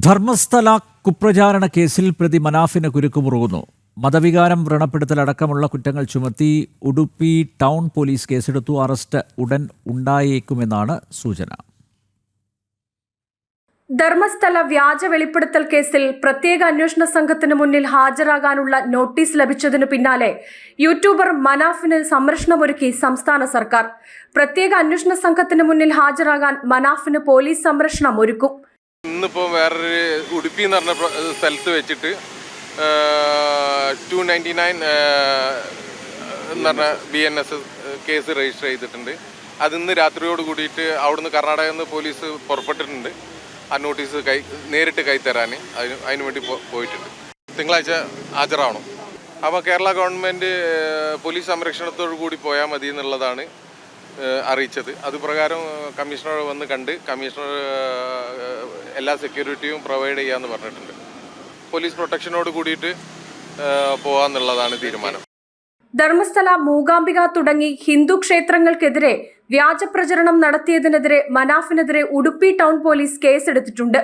ധർമ്മസ്ഥല കുപ്രചാരണ കേസിൽ പ്രതി മനാഫിന് കുരുക്കുമുറുകുന്നു. മതവികാരം വ്രണപ്പെടുത്തലടക്കമുള്ള കുറ്റങ്ങൾ ചുമത്തി ഉടുപ്പി ടൗൺ പോലീസ് കേസെടുത്തു. അറസ്റ്റ് ഉടൻ ഉണ്ടായേക്കുമെന്നാണ് സൂചന. ധർമ്മസ്ഥല വ്യാജ വെളിപ്പെടുത്തൽ കേസിൽ പ്രത്യേക അന്വേഷണ സംഘത്തിന് മുന്നിൽ ഹാജരാകാനുള്ള നോട്ടീസ് ലഭിച്ചതിനു പിന്നാലെ യൂട്യൂബർ മനാഫിന് സംരക്ഷണമൊരുക്കി സംസ്ഥാന സർക്കാർ. പ്രത്യേക അന്വേഷണ സംഘത്തിന് മുന്നിൽ ഹാജരാകാൻ മനാഫിന് പോലീസ് സംരക്ഷണം ഒരുക്കും. ഇന്നിപ്പോൾ വേറൊരു ഉടുപ്പി എന്ന് പറഞ്ഞ സ്ഥലത്ത് വെച്ചിട്ട് 299 എന്ന് പറഞ്ഞ BNS കേസ് രജിസ്റ്റർ ചെയ്തിട്ടുണ്ട്. അതിന്ന് രാത്രിയോട് കൂടിയിട്ട് അവിടുന്ന് കർണാടകയിൽ നിന്ന് പോലീസ് പുറപ്പെട്ടിട്ടുണ്ട്. ആ നോട്ടീസ് നേരിട്ട് കൈത്തരാൻ അതിനു വേണ്ടി പോയിട്ടുണ്ട്. തിങ്കളാഴ്ച ഹാജരാവണം. അപ്പോൾ കേരള ഗവൺമെൻറ് പോലീസ് സംരക്ഷണത്തോടു കൂടി പോയാൽ മതി എന്നുള്ളതാണ് അറിയിച്ചത്. അതുപ്രകാരം കമ്മീഷണർ വന്ന് കണ്ട് കമ്മീഷണർ എല്ലാ സെക്യൂരിറ്റിയും പ്രൊവൈഡ് ചെയ്യാമെന്ന് പറഞ്ഞിട്ടുണ്ട്. പോലീസ് പ്രൊട്ടക്ഷനോട് കൂടിയിട്ട് പോകാമെന്നുള്ളതാണ് തീരുമാനം. ധർമ്മസ്ഥല, മൂകാംബിക തുടങ്ങി ഹിന്ദു ക്ഷേത്രങ്ങൾക്കെതിരെ വ്യാജ പ്രചരണം നടത്തിയതിനെതിരെ മനാഫിനെതിരെ ഉടുപ്പി ടൗൺ പോലീസ് കേസെടുത്തിട്ടുണ്ട്.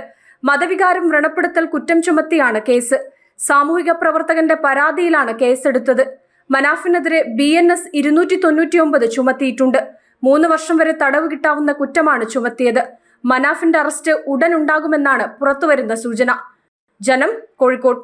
മതവികാരം വ്രണപ്പെടുത്തൽ കുറ്റം ചുമത്തിയാണ് കേസ്. സാമൂഹിക പ്രവർത്തകന്റെ പരാതിയിലാണ് കേസെടുത്തത്. മനാഫിനെതിരെ BNS 299 ചുമത്തിയിട്ടുണ്ട്. 3 വർഷം വരെ തടവ് കിട്ടാവുന്ന കുറ്റമാണ് ചുമത്തിയത്. മനാഫിന്റെ അറസ്റ്റ് ഉടൻ ഉണ്ടാകുമെന്നാണ് പുറത്തുവരുന്ന സൂചന. ജനം, കോഴിക്കോട്.